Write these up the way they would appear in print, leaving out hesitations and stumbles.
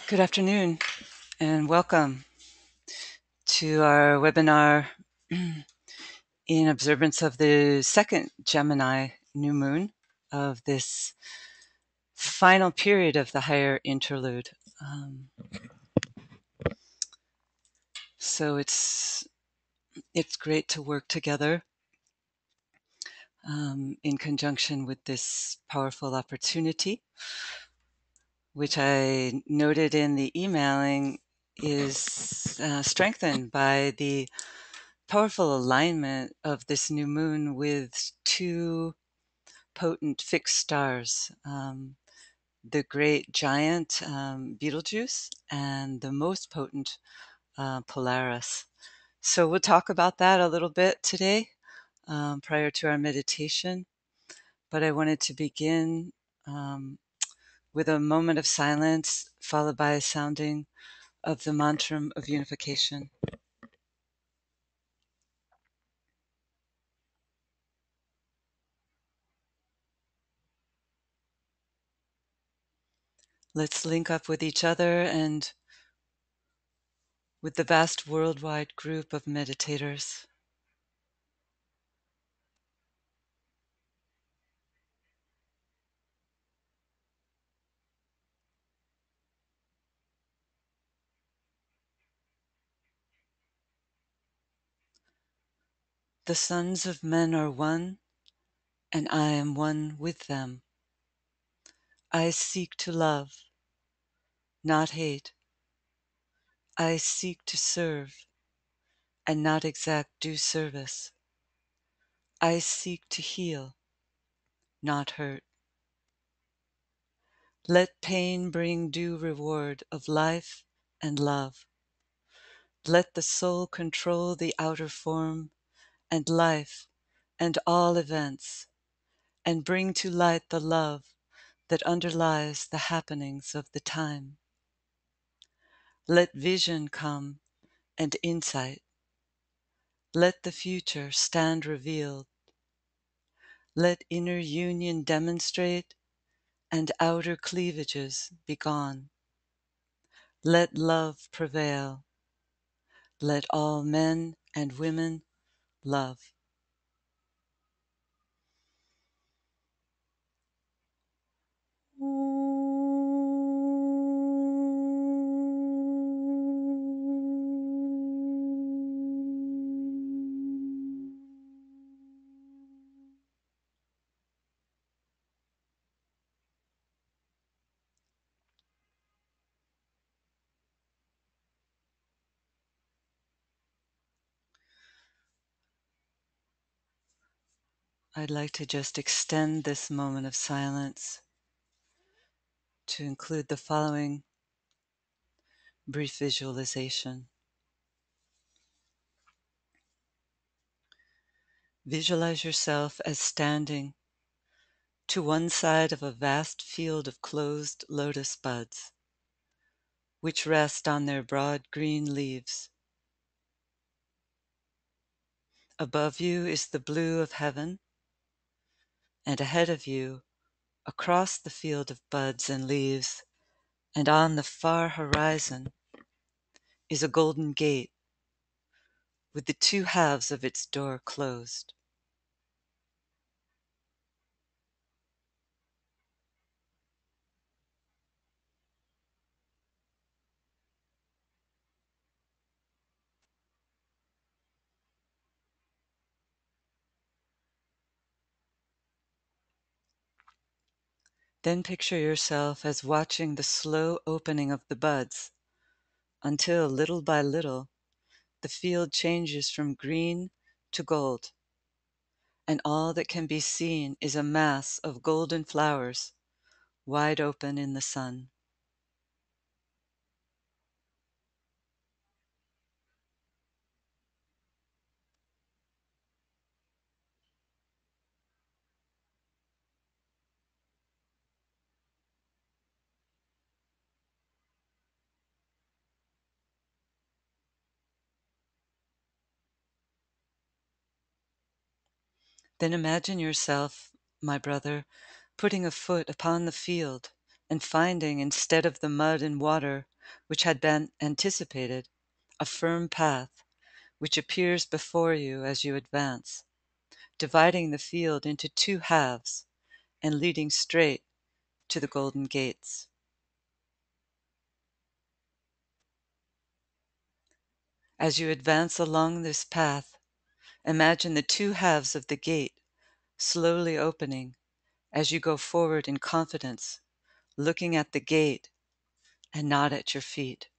Good afternoon and welcome to our webinar in observance of the second Gemini New Moon of this final period of the higher interlude. So it's great to work together in conjunction with this powerful opportunity, which I noted in the emailing is strengthened by the powerful alignment of this new moon with two potent fixed stars, the great giant Betelgeuse and the most potent Polaris. So we'll talk about that a little bit today prior to our meditation. But I wanted to begin with a moment of silence followed by a sounding of the mantra of unification. Let's link up with each other and with the vast worldwide group of meditators. The sons of men are one, and I am one with them. I seek to love, not hate. I seek to serve, and not exact due service. I seek to heal, not hurt. Let pain bring due reward of life and love. Let the soul control the outer form and life and all events, and bring to light the love that underlies the happenings of the time. Let vision come and insight. Let the future stand revealed. Let inner union demonstrate and outer cleavages be gone. Let love prevail. Let all men and women love. I'd like to just extend this moment of silence to include the following brief visualization. Visualize yourself as standing to one side of a vast field of closed lotus buds, which rest on their broad green leaves. Above you is the blue of heaven, and ahead of you, across the field of buds and leaves, and on the far horizon, is a golden gate with the two halves of its door closed. Then picture yourself as watching the slow opening of the buds until, little by little, the field changes from green to gold, and all that can be seen is a mass of golden flowers wide open in the sun. Then imagine yourself, my brother, putting a foot upon the field and finding, instead of the mud and water, which had been anticipated, a firm path which appears before you as you advance, dividing the field into two halves and leading straight to the golden gates. As you advance along this path, imagine the two halves of the gate slowly opening as you go forward in confidence, looking at the gate and not at your feet.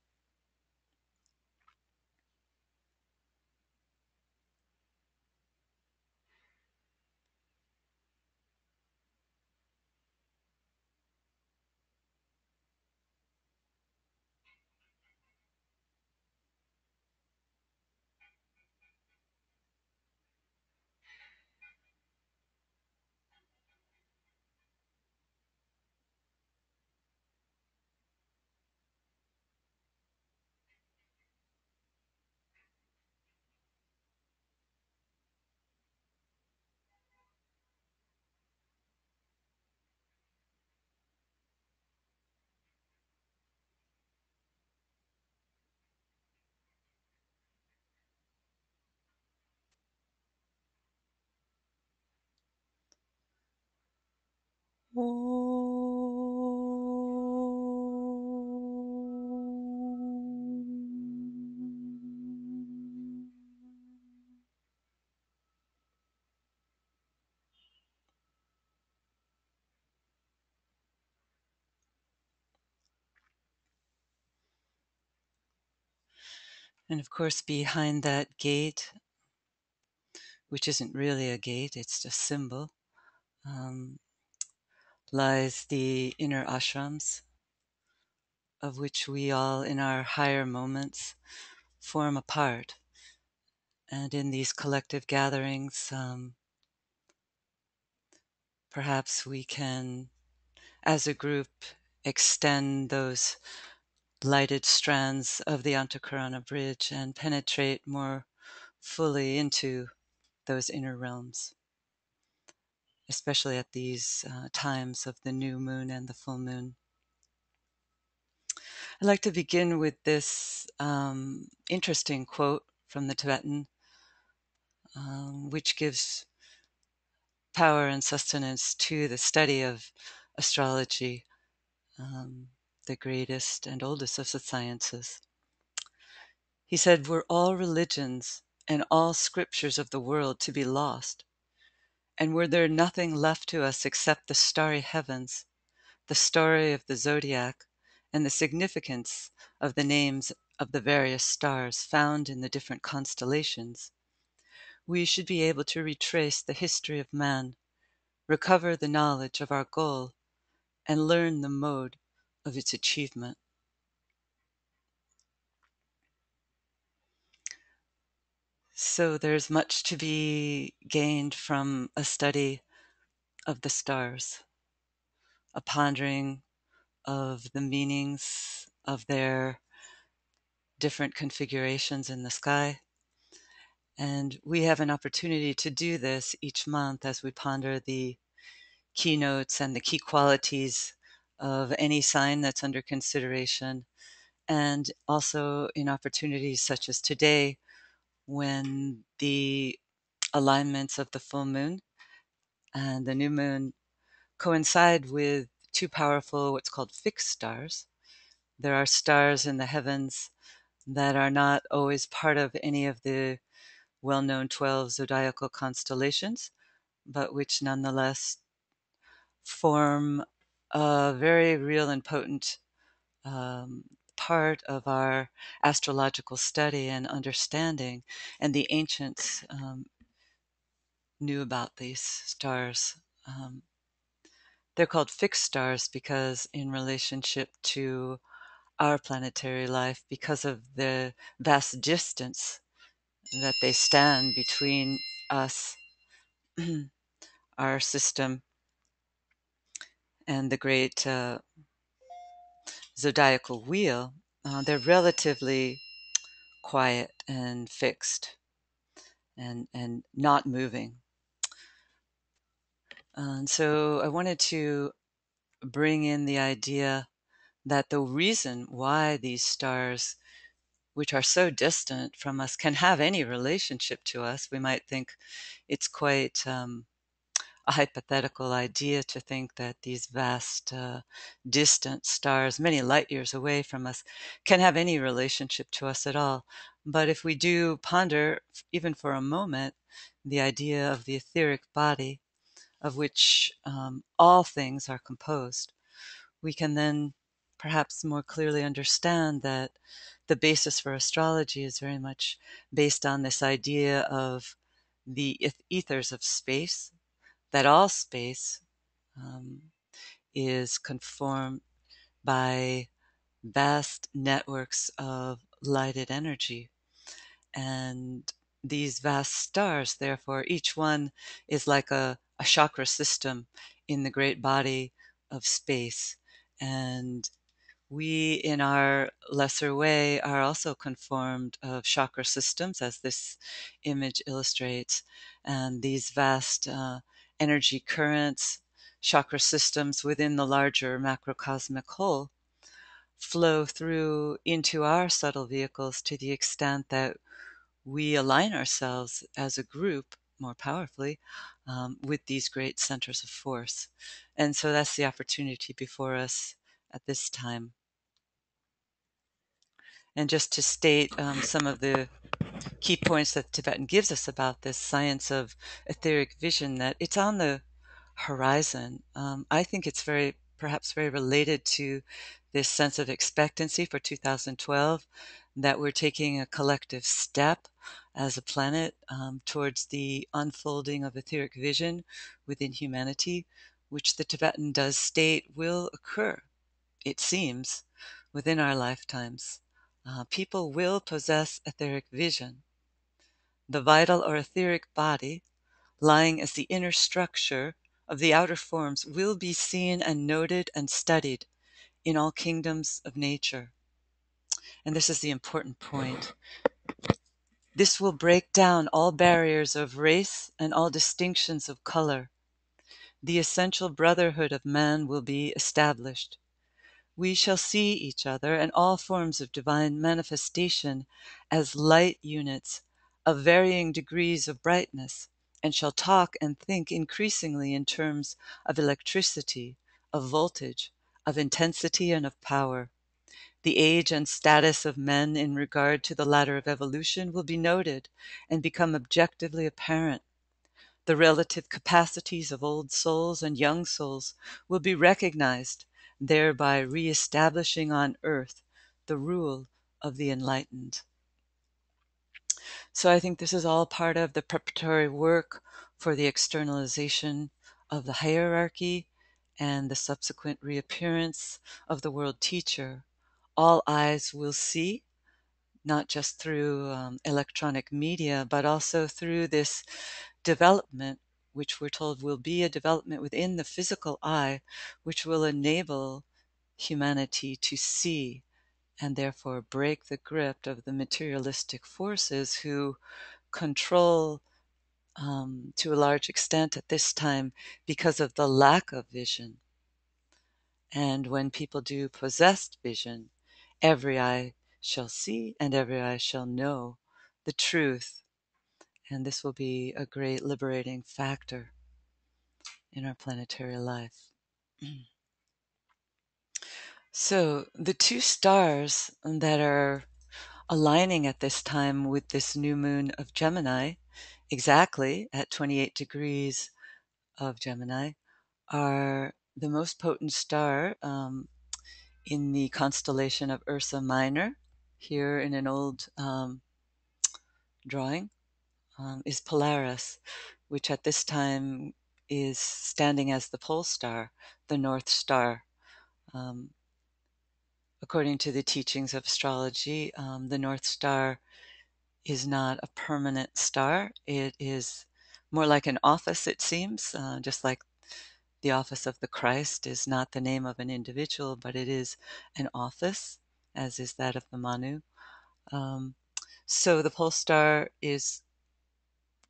And of course, behind that gate, which isn't really a gate, it's just a symbol, um, lies the inner ashrams, of which we all, in our higher moments, form a part. And in these collective gatherings, perhaps we can, as a group, extend those lighted strands of the Antakarana bridge and penetrate more fully into those inner realms, especially at these times of the new moon and the full moon. I'd like to begin with this interesting quote from the Tibetan, which gives power and sustenance to the study of astrology, the greatest and oldest of the sciences. He said, "Were all religions and all scriptures of the world to be lost, and were there nothing left to us except the starry heavens, the story of the zodiac, and the significance of the names of the various stars found in the different constellations, we should be able to retrace the history of man, recover the knowledge of our goal, and learn the mode of its achievement." So there's much to be gained from a study of the stars, a pondering of the meanings of their different configurations in the sky. And we have an opportunity to do this each month as we ponder the keynotes and the key qualities of any sign that's under consideration. And also in opportunities such as today, when the alignments of the full moon and the new moon coincide with two powerful, what's called fixed stars. There are stars in the heavens that are not always part of any of the well-known 12 zodiacal constellations, but which nonetheless form a very real and potent um, part of our astrological study and understanding. And the ancients knew about these stars. Um, they're called fixed stars because in relationship to our planetary life, because of the vast distance that they stand between us, our system, and the great zodiacal wheel, they're relatively quiet and fixed and not moving. And so I wanted to bring in the idea that the reason why these stars, which are so distant from us, can have any relationship to us. We might think it's quite a hypothetical idea to think that these vast, distant stars, many light years away from us, can have any relationship to us at all. But if we do ponder, even for a moment, the idea of the etheric body, of which all things are composed, we can then perhaps more clearly understand that the basis for astrology is very much based on this idea of the ethers of space, that all space um, is conformed by vast networks of lighted energy. And these vast stars, therefore, each one is like a chakra system in the great body of space. And we, in our lesser way, are also conformed of chakra systems, as this image illustrates. And these vast energy currents, chakra systems within the larger macrocosmic whole, flow through into our subtle vehicles to the extent that we align ourselves as a group more powerfully with these great centers of force. And so that's the opportunity before us at this time. And just to state some of the key points that Tibetan gives us about this science of etheric vision, that it's on the horizon. I think it's perhaps very related to this sense of expectancy for 2012, that we're taking a collective step as a planet towards the unfolding of etheric vision within humanity, which the Tibetan does state will occur, it seems, within our lifetimes. People will possess etheric vision. The vital or etheric body, lying as the inner structure of the outer forms, will be seen and noted and studied in all kingdoms of nature. And this is the important point. This will break down all barriers of race and all distinctions of color. The essential brotherhood of man will be established. We shall see each other and all forms of divine manifestation as light units of varying degrees of brightness, and shall talk and think increasingly in terms of electricity, of voltage, of intensity, and of power. The age and status of men in regard to the ladder of evolution will be noted and become objectively apparent. The relative capacities of old souls and young souls will be recognized, thereby re-establishing on earth the rule of the enlightened. So I think this is all part of the preparatory work for the externalization of the hierarchy and the subsequent reappearance of the world teacher. All eyes will see, not just through electronic media, but also through this development, which we're told will be a development within the physical eye, which will enable humanity to see and therefore break the grip of the materialistic forces who control to a large extent at this time because of the lack of vision. And when people do possess vision, every eye shall see and every eye shall know the truth. And this will be a great liberating factor in our planetary life. So the two stars that are aligning at this time with this new moon of Gemini, exactly at 28 degrees of Gemini, are the most potent star in the constellation of Ursa Minor. Here in an old drawing is Polaris, which at this time is standing as the pole star, the North Star. Um, According to the teachings of astrology, the North Star is not a permanent star. It is more like an office, it seems, just like the office of the Christ is not the name of an individual, but it is an office, as is that of the Manu. So the pole star is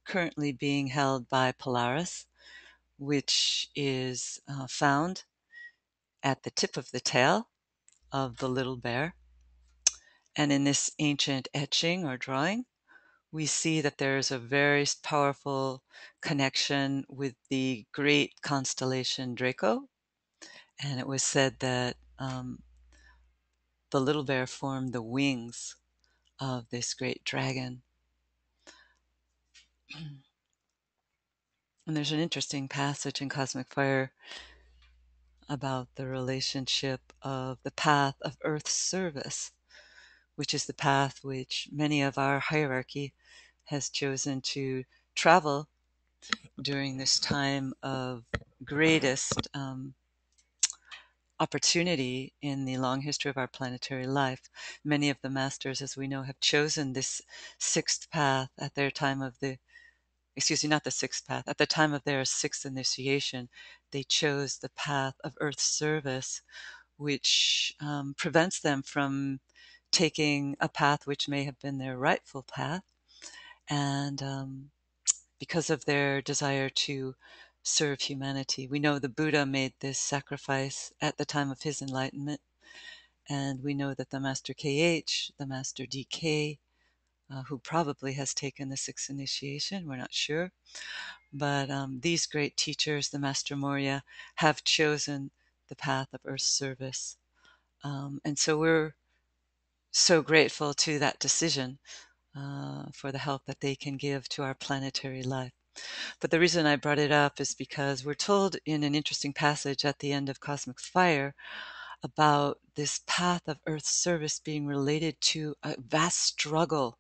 currently being held by Polaris, which is found at the tip of the tail, of the little bear. And in this ancient etching or drawing, we see that there is a very powerful connection with the great constellation Draco. And it was said that the little bear formed the wings of this great dragon. And there's an interesting passage in Cosmic Fire about the relationship of the path of Earth's service, which is the path which many of our hierarchy has chosen to travel during this time of greatest opportunity in the long history of our planetary life. Many of the masters, as we know, have chosen this sixth path at their time of the, excuse me, not the sixth path, at the time of their sixth initiation. They chose the path of Earth's service, which prevents them from taking a path which may have been their rightful path. And because of their desire to serve humanity. We know the Buddha made this sacrifice at the time of his enlightenment, and we know that the Master KH, the Master DK, who probably has taken the sixth initiation, we're not sure, but these great teachers, the Master Morya, have chosen the path of Earth's service. And so we're so grateful to that decision for the help that they can give to our planetary life. But the reason I brought it up is because we're told in an interesting passage at the end of Cosmic Fire about this path of Earth's service being related to a vast struggle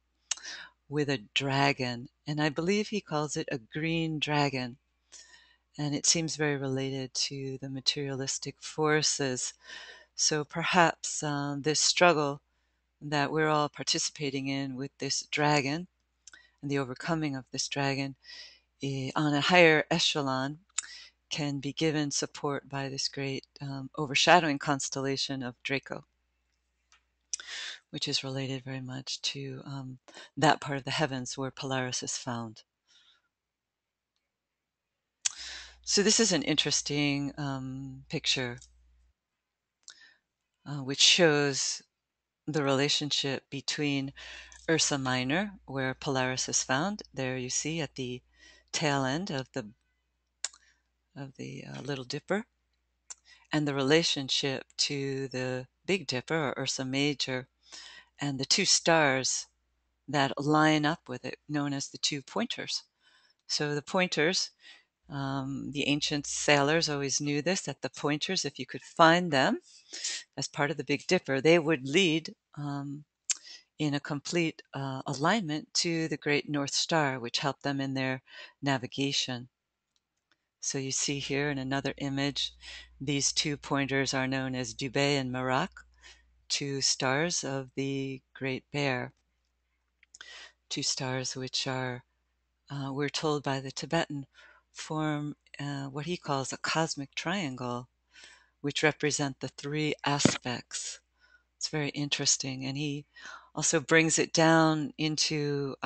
with a dragon. And I believe he calls it a green dragon. And it seems very related to the materialistic forces. So perhaps this struggle that we're all participating in with this dragon and the overcoming of this dragon on a higher echelon can be given support by this great overshadowing constellation of Draco, which is related very much to that part of the heavens where Polaris is found. So this is an interesting picture which shows the relationship between Ursa Minor, where Polaris is found. There you see at the tail end of the Little Dipper, and the relationship to the Big Dipper, or Ursa Major, and the two stars that line up with it, known as the two pointers. So the pointers, the ancient sailors always knew this, that the pointers, if you could find them as part of the Big Dipper, they would lead in a complete alignment to the great North Star, which helped them in their navigation. So you see here in another image, these two pointers are known as Dubé and Merak, two stars of the Great Bear, two stars which are, we're told by the Tibetan, form what he calls a cosmic triangle, which represent the three aspects. It's very interesting. And he also brings it down into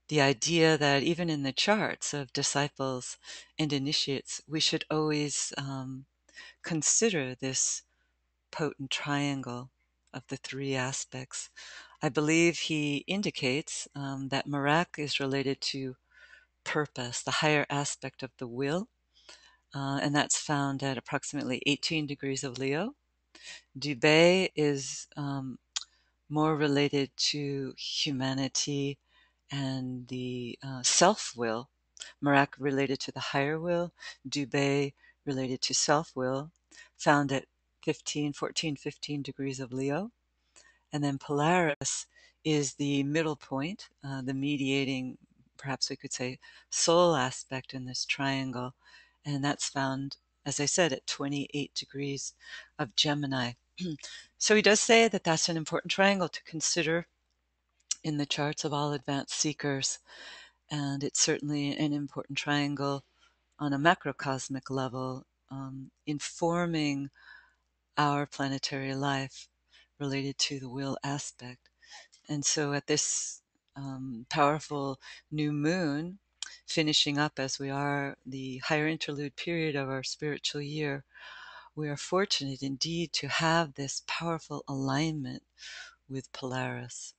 the idea that even in the charts of disciples and initiates, we should always consider this potent triangle of the three aspects. I believe he indicates that Merak is related to purpose, the higher aspect of the will, and that's found at approximately 18 degrees of Leo. Dubé is more related to humanity and the self-will. Merak related to the higher will. Dubé related to self-will, found at 15 degrees of Leo. And then Polaris is the middle point, the mediating, perhaps we could say, soul aspect in this triangle. And that's found, as I said, at 28 degrees of Gemini. So he does say that that's an important triangle to consider in the charts of all advanced seekers. And it's certainly an important triangle on a macrocosmic level, informing our planetary life related to the will aspect. And so at this powerful new moon, finishing up as we are the higher interlude period of our spiritual year, we are fortunate indeed to have this powerful alignment with Polaris.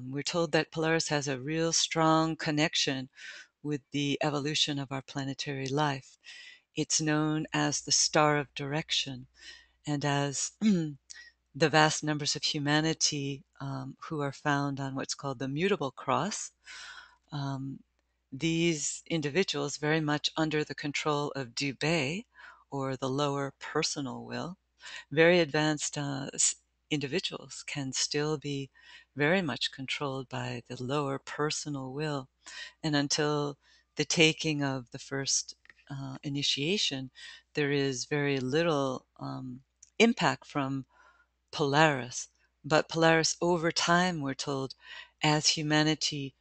We're told that Polaris has a real strong connection with the evolution of our planetary life. It's known as the star of direction, and as the vast numbers of humanity who are found on what's called the mutable cross, um, these individuals, very much under the control of Dubé, or the lower personal will, very advanced individuals can still be very much controlled by the lower personal will. And until the taking of the first initiation, there is very little impact from Polaris. But Polaris, over time, we're told, as humanity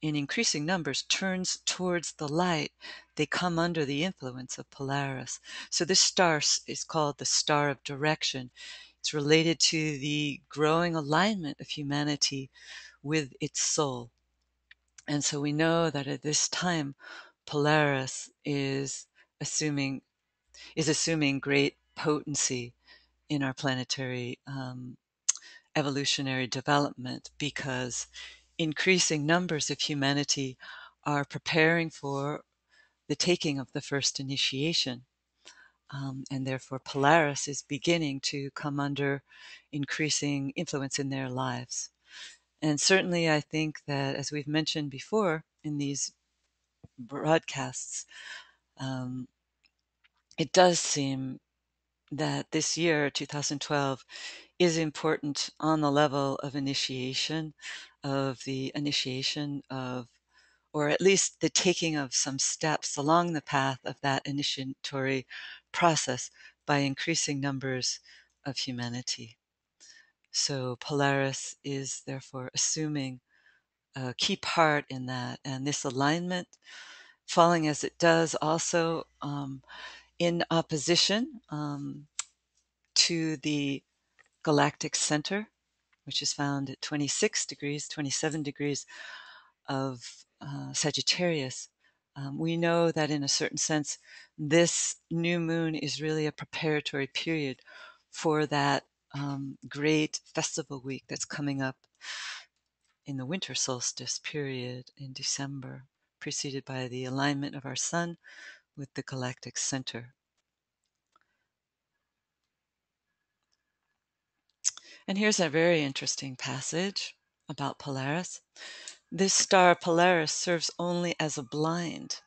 in increasing numbers turns towards the light, they come under the influence of Polaris. So this star is called the star of direction. It's related to the growing alignment of humanity with its soul. And so we know that at this time, Polaris is assuming great potency in our planetary evolutionary development, because increasing numbers of humanity are preparing for the taking of the first initiation. And therefore, Polaris is beginning to come under increasing influence in their lives. And certainly, I think that, as we've mentioned before in these broadcasts, um, it does seem that this year, 2012, is important on the level of initiation, or at least the taking of some steps along the path of that initiatory process by increasing numbers of humanity. So Polaris is therefore assuming a key part in that, and this alignment, falling as it does also in opposition to the galactic center, which is found at 27 degrees of Sagittarius. We know that in a certain sense, this new moon is really a preparatory period for that great festival week that's coming up in the winter solstice period in December, preceded by the alignment of our sun with the galactic center. And here's a very interesting passage about Polaris. This star Polaris serves only as a blind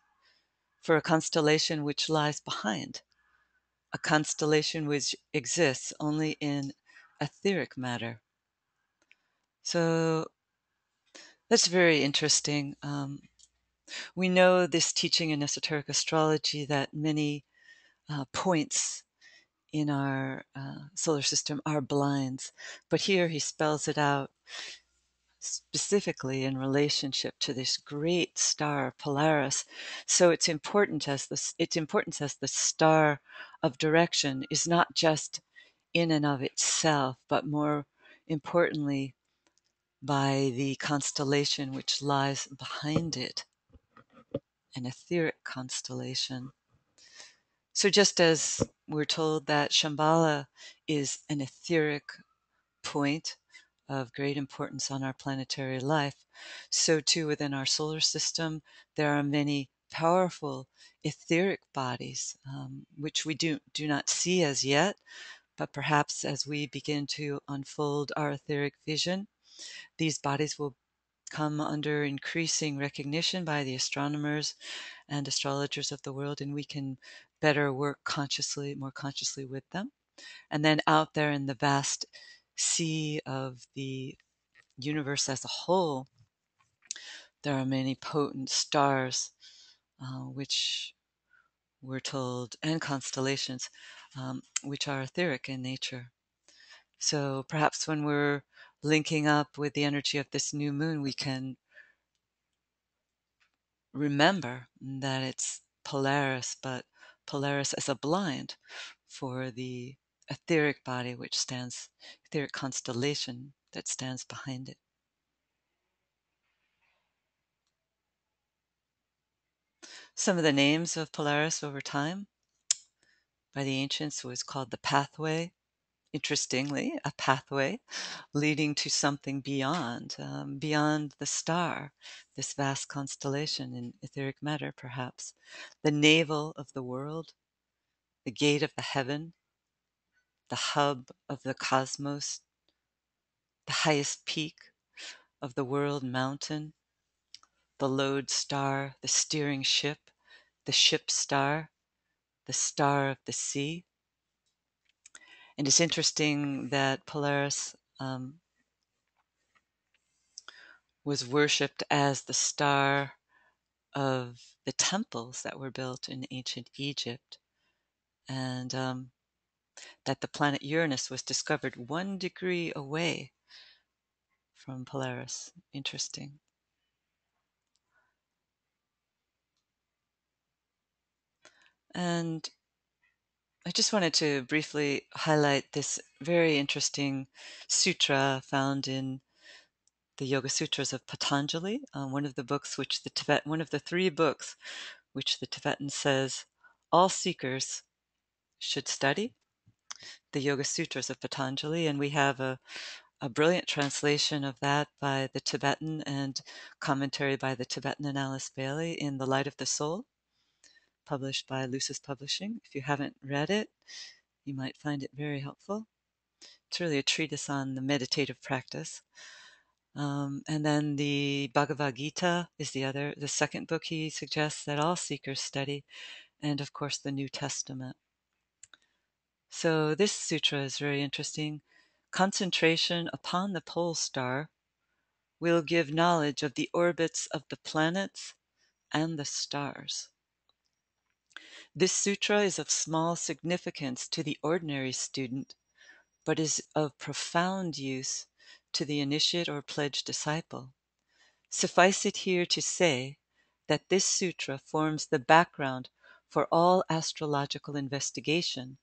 for a constellation which lies behind, a constellation which exists only in etheric matter. So that's very interesting. We know this teaching in esoteric astrology that many points in our solar system are blinds, but here he spells it out specifically in relationship to this great star Polaris. So its importance as the star of direction is not just in and of itself, but more importantly by the constellation which lies behind it, an etheric constellation. So just as we're told that Shambhala is an etheric point of great importance on our planetary life, so too within our solar system, there are many powerful etheric bodies, which we do not see as yet, but perhaps as we begin to unfold our etheric vision, these bodies will come under increasing recognition by the astronomers and astrologers of the world, and we can better work more consciously with them. And then out there in the vast sea of the universe as a whole, there are many potent stars, which we're told, and constellations, which are etheric in nature. So perhaps when we're linking up with the energy of this new moon, we can remember that it's Polaris, but Polaris as a blind for the etheric body, etheric constellation that stands behind it. Some of the names of Polaris over time: by the ancients was called the pathway. Interestingly, a pathway leading to something beyond, beyond the star, this vast constellation in etheric matter, perhaps. The navel of the world, the gate of the heaven, the hub of the cosmos, the highest peak of the world mountain, the lodestar, the steering ship, the ship star, the star of the sea. And it's interesting that Polaris was worshipped as the star of the temples that were built in ancient Egypt, and that the planet Uranus was discovered 1 degree away from Polaris. Interesting. And I just wanted to briefly highlight this very interesting sutra found in the Yoga Sutras of Patanjali, one of the books which one of the 3 books which the Tibetan says all seekers should study, the Yoga Sutras of Patanjali, and we have a brilliant translation of that by the Tibetan and commentary by the Tibetan and Alice Bailey in The Light of the Soul, published by Lucis Publishing. If you haven't read it, you might find it very helpful. It's really a treatise on the meditative practice. And then the Bhagavad Gita is the second book he suggests that all seekers study, and of course the New Testament. So this sutra is very interesting. Concentration upon the pole star will give knowledge of the orbits of the planets and the stars. This sutra is of small significance to the ordinary student, but is of profound use to the initiate or pledged disciple. Suffice it here to say that this sutra forms the background for all astrological investigation,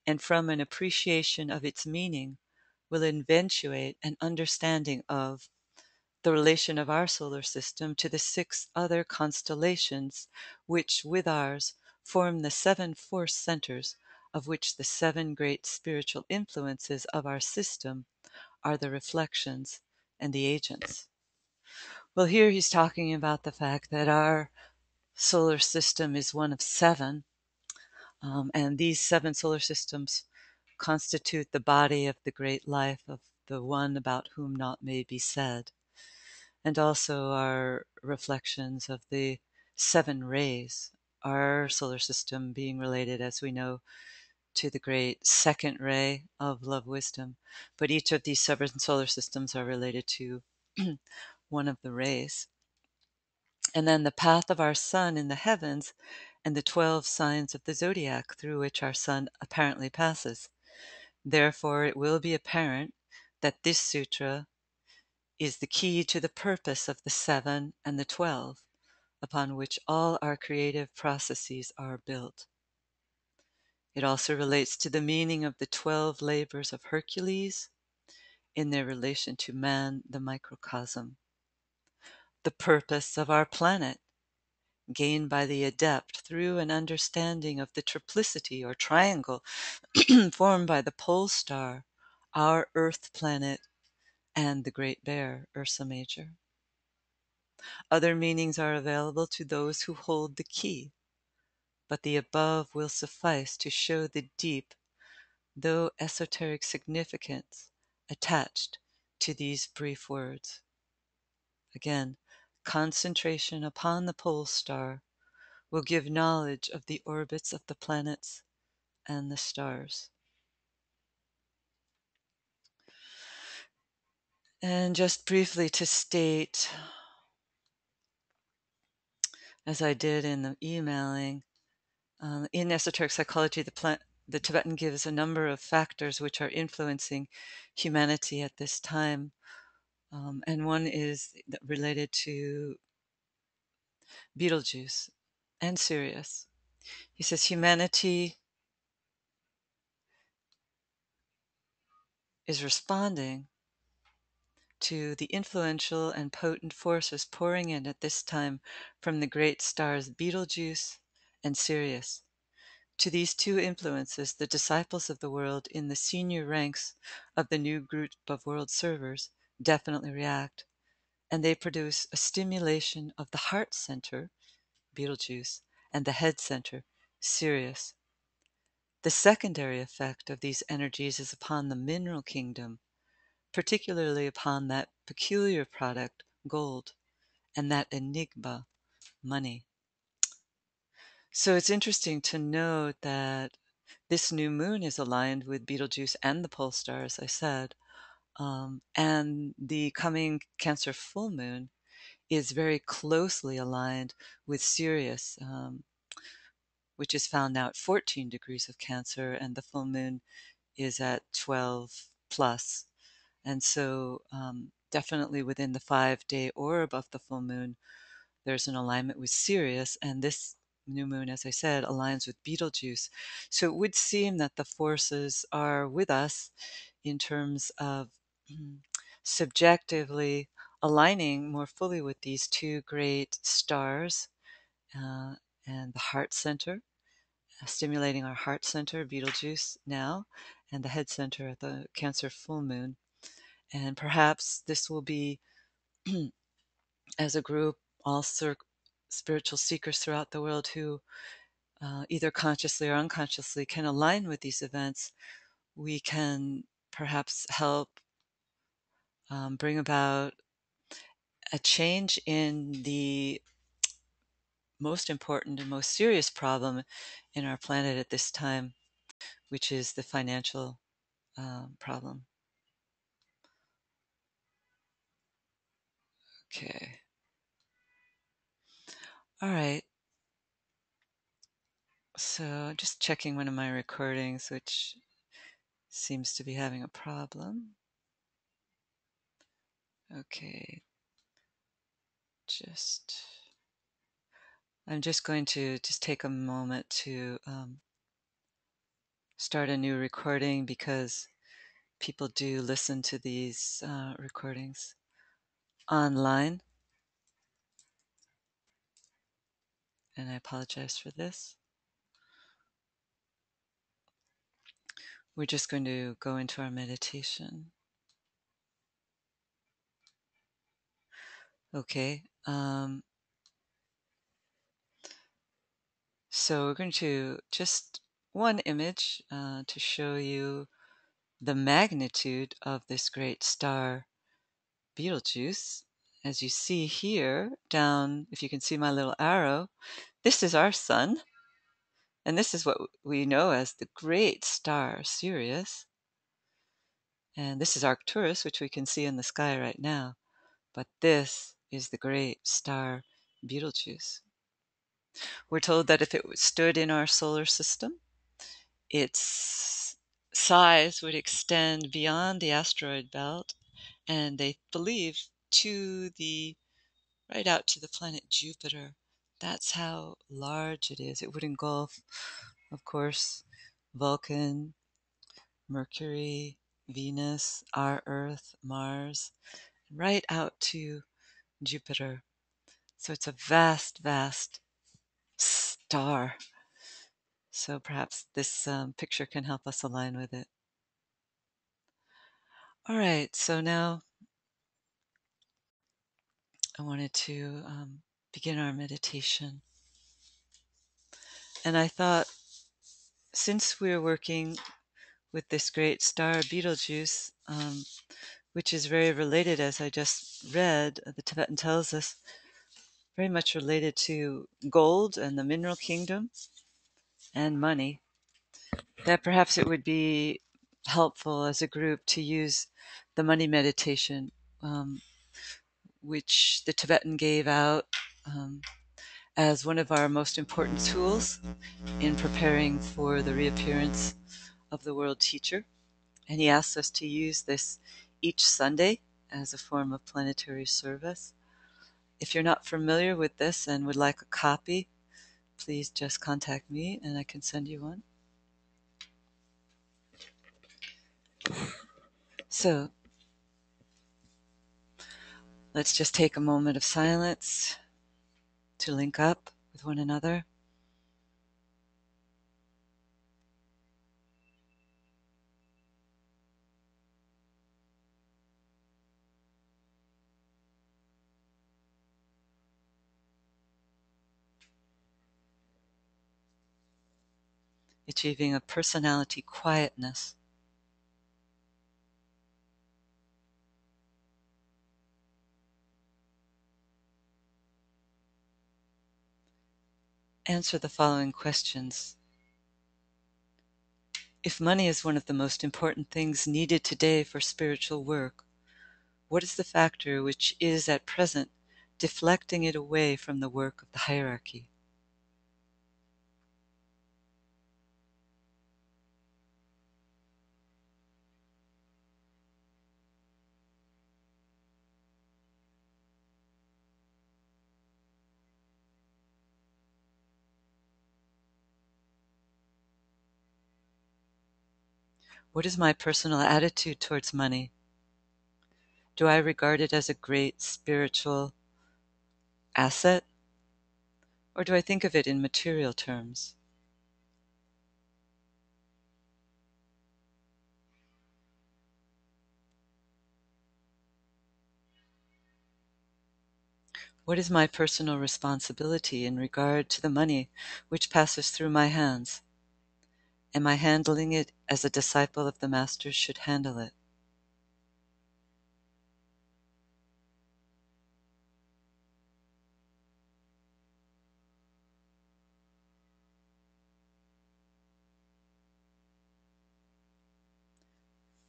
and from an appreciation of its meaning will eventuate an understanding of the relation of our solar system to the 6 other constellations, which, with ours, form the 7 force centers, of which the 7 great spiritual influences of our system are the reflections and the agents. Well, here he's talking about the fact that our solar system is one of 7, and these 7 solar systems constitute the body of the great life of the one about whom naught may be said, and also are reflections of the 7 rays, our solar system being related, as we know, to the great second ray of love wisdom. But each of these 7 solar systems are related to one of the rays. And then the path of our sun in the heavens and the 12 signs of the zodiac through which our sun apparently passes. Therefore, it will be apparent that this sutra is the key to the purpose of the 7 and the 12, upon which all our creative processes are built. It also relates to the meaning of the 12 labors of Hercules in their relation to man, the microcosm. The purpose of our planet, gained by the adept through an understanding of the triplicity or triangle formed by the pole star, our Earth planet, and the Great Bear, Ursa Major. Other meanings are available to those who hold the key, but the above will suffice to show the deep, though esoteric significance attached to these brief words. Again, concentration upon the pole star will give knowledge of the orbits of the planets and the stars. And just briefly to state, as I did in the emailing, in esoteric psychology, the Tibetan gives a number of factors which are influencing humanity at this time. And one is related to Betelgeuse and Sirius. He says humanity is responding to the influential and potent forces pouring in at this time from the great stars Betelgeuse and Sirius. To these two influences, the disciples of the world in the senior ranks of the new group of world servers definitely react, and they produce a stimulation of the heart center, Betelgeuse, and the head center, Sirius. The secondary effect of these energies is upon the mineral kingdom, particularly upon that peculiar product, gold, and that enigma, money. So it's interesting to note that this new moon is aligned with Betelgeuse and the pole star, as I said. And the coming Cancer full moon is very closely aligned with Sirius, which is found now at 14 degrees of Cancer, and the full moon is at 12 plus. And so, definitely within the 5-day orb of the full moon, there's an alignment with Sirius, and this new moon, as I said, aligns with Betelgeuse. So it would seem that the forces are with us in terms of subjectively aligning more fully with these two great stars, uh, and the heart center, stimulating our heart center, Betelgeuse now, and the head center at the Cancer full moon. And perhaps this will be, as a group, all spiritual seekers throughout the world who, either consciously or unconsciously, can align with these events. We can perhaps help bring about a change in the most important and most serious problem in our planet at this time, which is the financial problem. Okay. All right. So just checking one of my recordings, which seems to be having a problem. Okay. I'm just going to just take a moment to start a new recording, because people do listen to these recordings online, and I apologize for this. We're just going to go into our meditation. Okay. So we're going to just one image to show you the magnitude of this great star, Betelgeuse. As you see here, down, if you can see my little arrow, this is our sun, and this is what we know as the great star, Sirius. And this is Arcturus, which we can see in the sky right now. But this is the great star, Betelgeuse. We're told that if it stood in our solar system, its size would extend beyond the asteroid belt, and they believe right out to the planet Jupiter. That's how large it is. It would engulf, of course, Vulcan, Mercury, Venus, our Earth, Mars, right out to Jupiter. So it's a vast, vast star. So perhaps this picture can help us align with it. All right, so now I wanted to begin our meditation. And I thought, since we're working with this great star, Betelgeuse, which is very related, as I just read, the Tibetan tells us, very much related to gold and the mineral kingdom and money, that perhaps it would be helpful as a group to use the money meditation, which the Tibetan gave out as one of our most important tools in preparing for the reappearance of the world teacher. And he asks us to use this each Sunday as a form of planetary service. If you're not familiar with this and would like a copy, please just contact me and I can send you one. So let's just take a moment of silence to link up with one another. achieving a personality quietness. Answer the following questions. If money is one of the most important things needed today for spiritual work, what is the factor which is at present deflecting it away from the work of the hierarchy? What is my personal attitude towards money? Do I regard it as a great spiritual asset, or do I think of it in material terms? What is my personal responsibility in regard to the money which passes through my hands? Am I handling it as a disciple of the Master should handle it?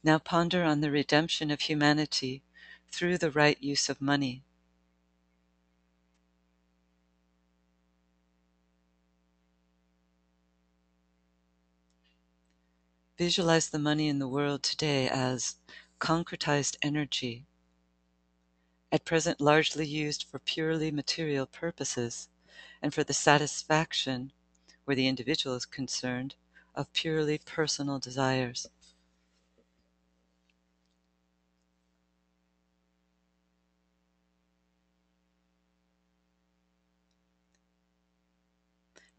Now ponder on the redemption of humanity through the right use of money. Visualize the money in the world today as concretized energy, at present largely used for purely material purposes and for the satisfaction, where the individual is concerned, of purely personal desires.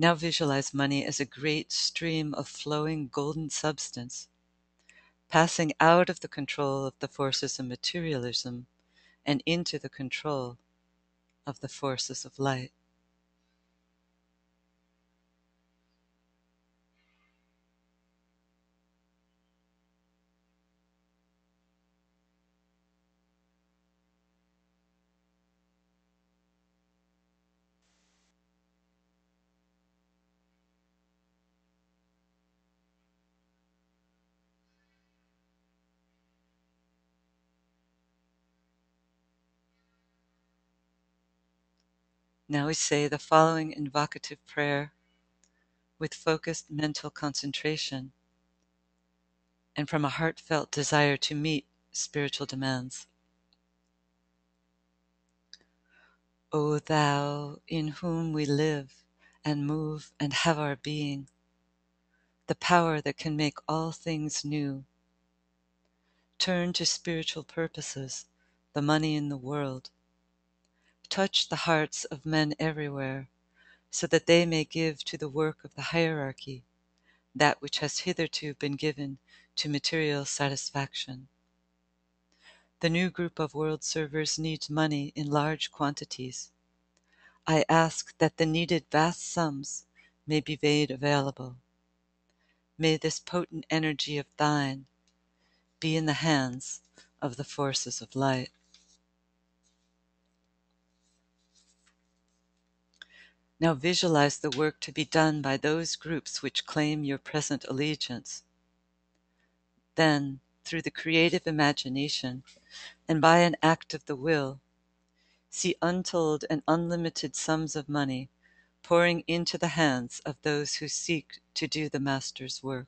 Now visualize money as a great stream of flowing golden substance, passing out of the control of the forces of materialism and into the control of the forces of light. Now we say the following invocative prayer with focused mental concentration and from a heartfelt desire to meet spiritual demands. O Thou, in whom we live and move and have our being, the power that can make all things new, turn to spiritual purposes the money in the world. Touch the hearts of men everywhere, so that they may give to the work of the hierarchy that which has hitherto been given to material satisfaction. The new group of world servers needs money in large quantities. I ask that the needed vast sums may be made available. May this potent energy of thine be in the hands of the forces of light. Now visualize the work to be done by those groups which claim your present allegiance. Then, through the creative imagination and by an act of the will, see untold and unlimited sums of money pouring into the hands of those who seek to do the Master's work.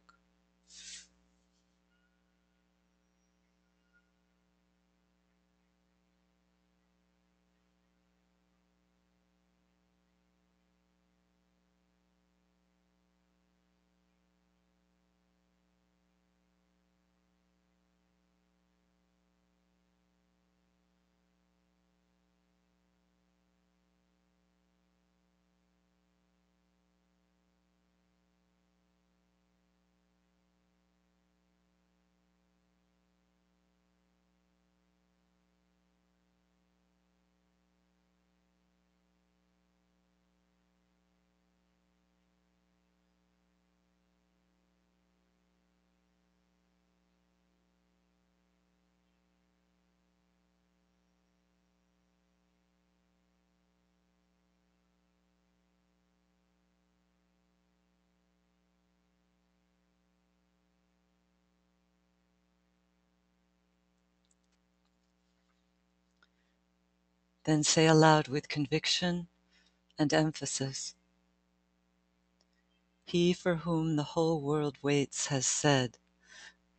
Then say aloud with conviction and emphasis, "He for whom the whole world waits has said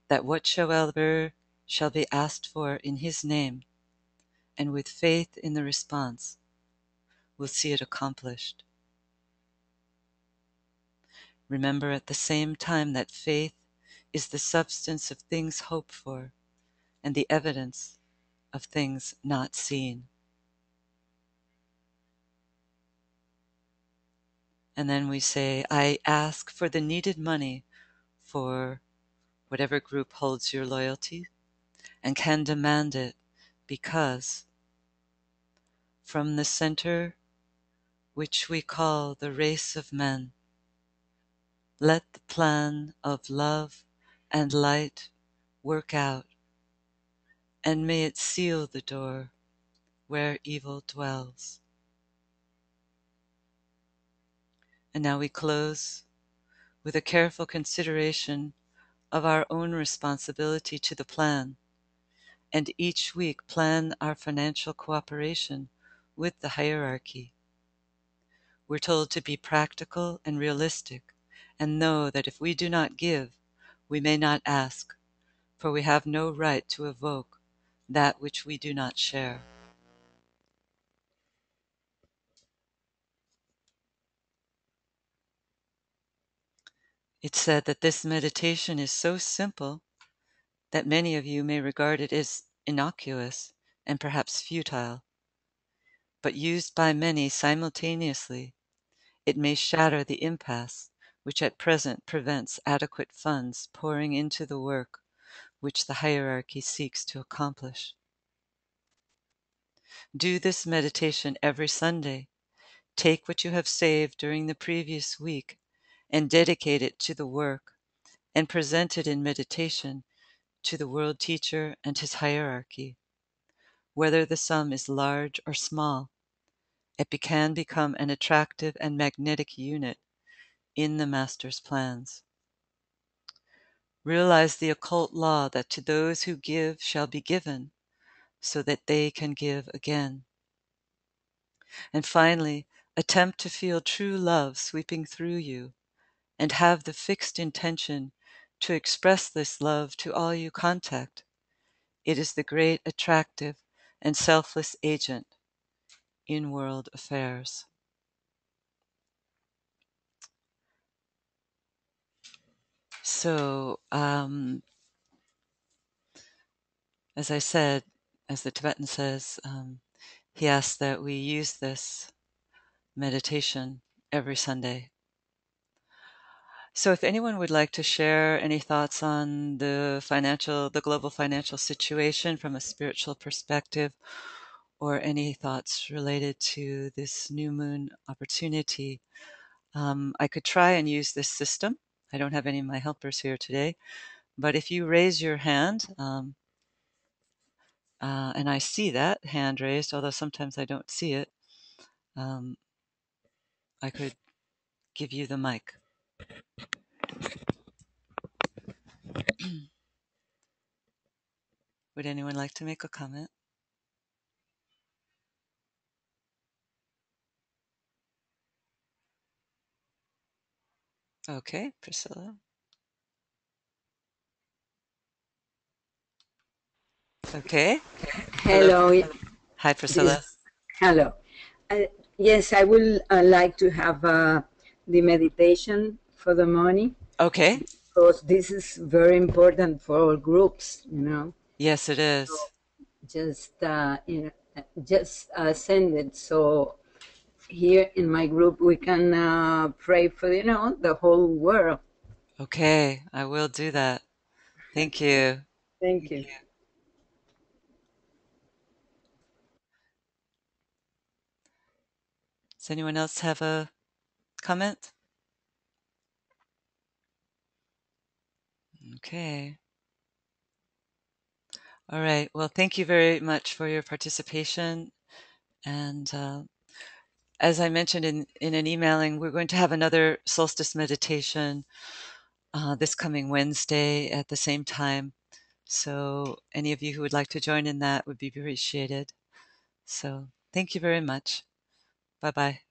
that whatsoever shall be asked for in his name, and with faith in the response, will see it accomplished." Remember at the same time that faith is the substance of things hoped for and the evidence of things not seen. And then we say, "I ask for the needed money for whatever group holds your loyalty and can demand it because from the center which we call the race of men, let the plan of love and light work out, and may it seal the door where evil dwells." And now we close with a careful consideration of our own responsibility to the plan, and each week plan our financial cooperation with the hierarchy. We're told to be practical and realistic, and know that if we do not give, we may not ask, for we have no right to evoke that which we do not share. It's said that this meditation is so simple that many of you may regard it as innocuous and perhaps futile, but used by many simultaneously, it may shatter the impasse which at present prevents adequate funds pouring into the work which the hierarchy seeks to accomplish. Do this meditation every Sunday. Take what you have saved during the previous week and dedicate it to the work, and present it in meditation to the world teacher and his hierarchy. Whether the sum is large or small, it can become an attractive and magnetic unit in the Master's plans. Realize the occult law that to those who give shall be given, so that they can give again. And finally, attempt to feel true love sweeping through you, and have the fixed intention to express this love to all you contact. It is the great attractive and selfless agent in world affairs. So, as I said, as the Tibetan says, he asks that we use this meditation every Sunday. So if anyone would like to share any thoughts on the global financial situation from a spiritual perspective, or any thoughts related to this new moon opportunity, I could try and use this system. I don't have any of my helpers here today, but if you raise your hand, and I see that hand raised, although sometimes I don't see it, I could give you the mic. Would anyone like to make a comment? Okay, Priscilla. Okay. Hello. Hello. Hi, Priscilla. Yes. Hello. Uh, yes, I will like to have the meditation for the money Okay. because this is very important for all groups. Yes, it So is. just send it. So here in my group we can pray for the whole world. Okay, I will do that. Thank you. Thank you. Does anyone else have a comment? Okay. All right. Well, thank you very much for your participation. And as I mentioned in an emailing, we're going to have another solstice meditation this coming Wednesday at the same time. So any of you who would like to join in that would be appreciated. So Thank you very much. Bye bye.